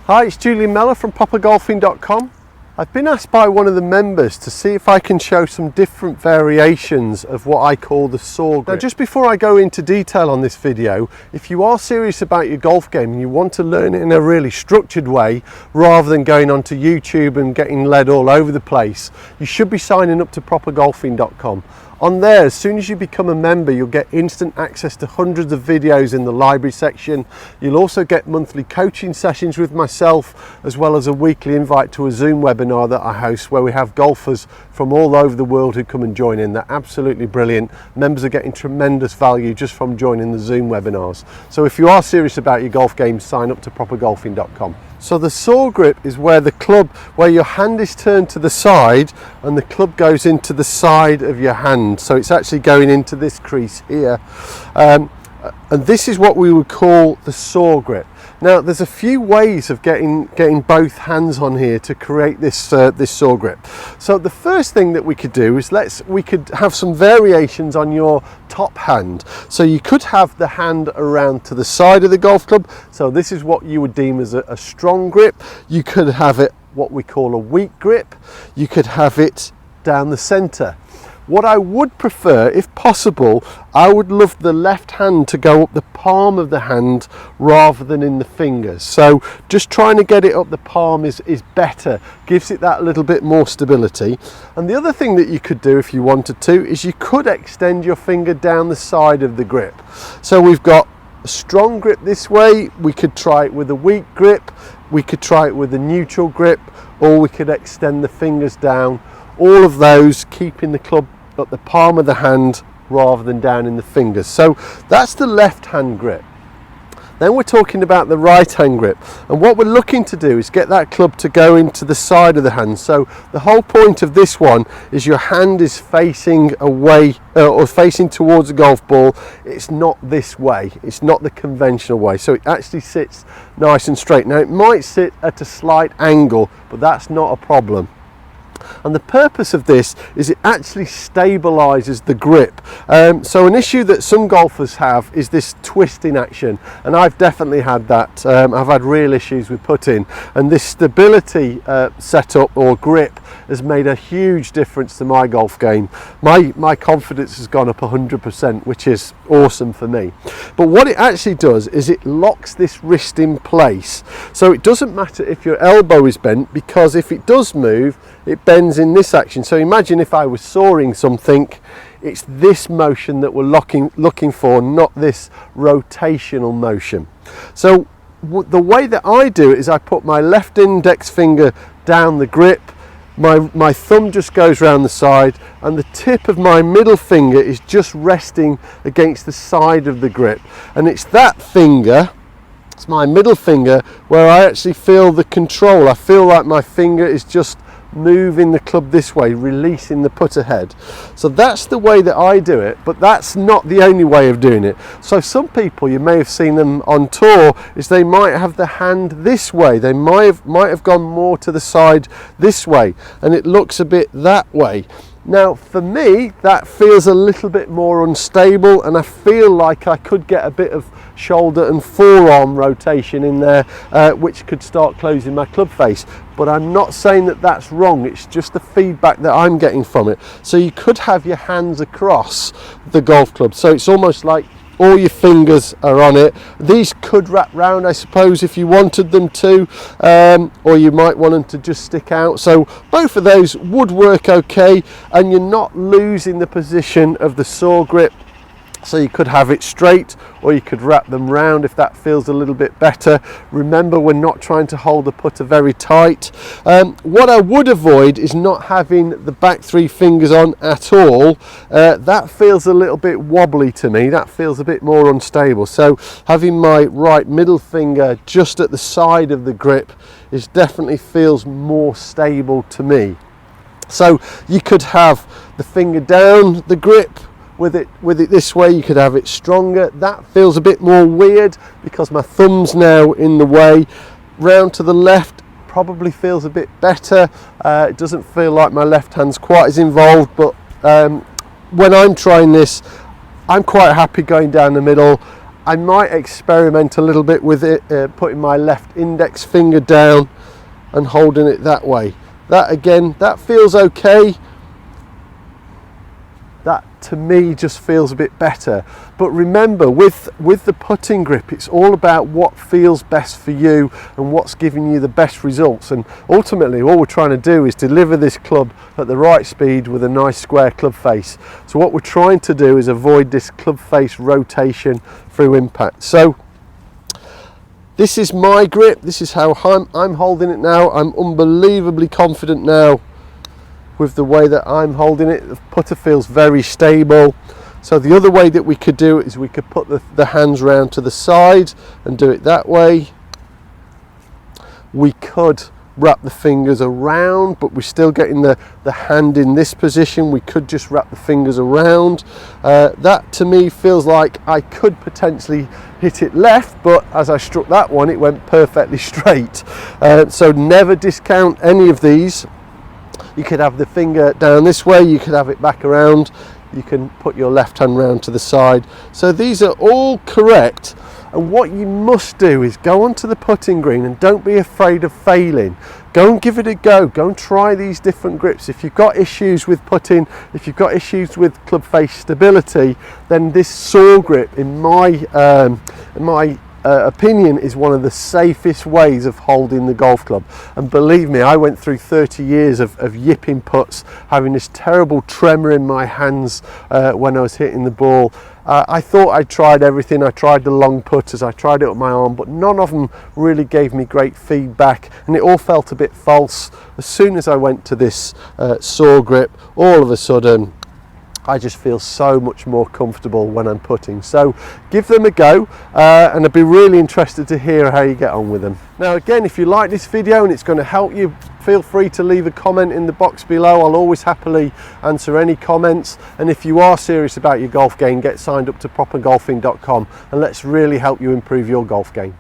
Hi, it's Julian Mellor from poppergolfing.com. I've been asked by one of the members to see if I can show some different variations of what I call the saw grip. Now, just before I go into detail on this video, if you are serious about your golf game and you want to learn it in a really structured way rather than going onto YouTube and getting led all over the place, you should be signing up to poppergolfing.com. On there, as soon as you become a member, you'll get instant access to hundreds of videos in the library section. You'll also get monthly coaching sessions with myself, as well as a weekly invite to a Zoom webinar that I host where we have golfers from all over the world who come and join in. They're absolutely brilliant. Members are getting tremendous value just from joining the Zoom webinars. So if you are serious about your golf game, sign up to poppergolfing.com. So the saw grip is where your hand is turned to the side and the club goes into the side of your hand. So it's actually going into this crease here. And this is what we would call the saw grip. Now, there's a few ways of getting both hands on here to create this saw grip. So the first thing that we could do is we could have some variations on your top hand. So you could have the hand around to the side of the golf club. So this is what you would deem as a strong grip. You could have it what we call a weak grip. You could have it down the center. What I would prefer, if possible, I would love the left hand to go up the palm of the hand rather than in the fingers. So just trying to get it up the palm is better, gives it that little bit more stability. And the other thing that you could do if you wanted to is you could extend your finger down the side of the grip. So we've got a strong grip this way, we could try it with a weak grip, we could try it with a neutral grip, or we could extend the fingers down. All of those keeping the club at the palm of the hand rather than down in the fingers. So that's the left hand grip. Then we're talking about the right hand grip, and what we're looking to do is get that club to go into the side of the hand. So the whole point of this one is your hand is facing away or facing towards the golf ball. It's not this way, it's not the conventional way, so it actually sits nice and straight. Now it might sit at a slight angle, but that's not a problem. And the purpose of this is it actually stabilizes the grip. So an issue that some golfers have is this twisting action, and I've definitely had that. I've had real issues with putting, and this stability setup or grip has made a huge difference to my golf game. My confidence has gone up 100%, which is awesome for me. But what it actually does is it locks this wrist in place. So it doesn't matter if your elbow is bent, because if it does move, it bends in this action. So imagine if I was sawing something, it's this motion that we're looking for, not this rotational motion. So the way that I do it is I put my left index finger down the grip, my thumb just goes around the side, and the tip of my middle finger is just resting against the side of the grip. And it's that finger, it's my middle finger, where I actually feel the control. I feel like my finger is just moving the club this way, releasing the putter head. So that's the way that I do it, but that's not the only way of doing it. So some people, you may have seen them on tour, is they might have the hand this way. They might have gone more to the side this way, and it looks a bit that way. Now for me, that feels a little bit more unstable, and I feel like I could get a bit of shoulder and forearm rotation in there, which could start closing my club face. But I'm not saying that that's wrong, it's just the feedback that I'm getting from it. So you could have your hands across the golf club, so it's almost like all your fingers are on it. These could wrap round, I suppose, if you wanted them to, or you might want them to just stick out. So both of those would work okay, and you're not losing the position of the saw grip. So you could have it straight, or you could wrap them round if that feels a little bit better. Remember, we're not trying to hold the putter very tight. What I would avoid is not having the back three fingers on at all. That feels a little bit wobbly to me. That feels a bit more unstable. So having my right middle finger just at the side of the grip definitely feels more stable to me. So you could have the finger down the grip, with it this way. You could have it stronger. That feels a bit more weird because my thumb's now in the way. Round to the left probably feels a bit better. It doesn't feel like my left hand's quite as involved, but when I'm trying this, I'm quite happy going down the middle. I might experiment a little bit with it, putting my left index finger down and holding it that way. That again, that feels okay. That to me just feels a bit better. But remember, with the putting grip, it's all about what feels best for you and what's giving you the best results. And ultimately all we're trying to do is deliver this club at the right speed with a nice square club face. So what we're trying to do is avoid this club face rotation through impact. So this is my grip, this is how I'm holding it now. I'm unbelievably confident now with the way that I'm holding it. The putter feels very stable. So the other way that we could do it is we could put the hands round to the side and do it that way. We could wrap the fingers around, but we're still getting the hand in this position. We could just wrap the fingers around. That to me feels like I could potentially hit it left, but as I struck that one, it went perfectly straight. So never discount any of these. You could have the finger down this way, you could have it back around, you can put your left hand round to the side. So these are all correct, and what you must do is go onto the putting green and don't be afraid of failing. Go and give it a go, go and try these different grips. If you've got issues with putting, if you've got issues with club face stability, then this saw grip in my opinion is one of the safest ways of holding the golf club. And believe me, I went through 30 years of yipping putts, having this terrible tremor in my hands when I was hitting the ball. I thought I tried everything. I tried the long putters, I tried it with my arm, but none of them really gave me great feedback, and it all felt a bit false. As soon as I went to this saw grip, all of a sudden I just feel so much more comfortable when I'm putting. So give them a go, and I'd be really interested to hear how you get on with them. Now again, if you like this video and it's going to help you, feel free to leave a comment in the box below. I'll always happily answer any comments, and if you are serious about your golf game, get signed up to propergolfing.com and let's really help you improve your golf game.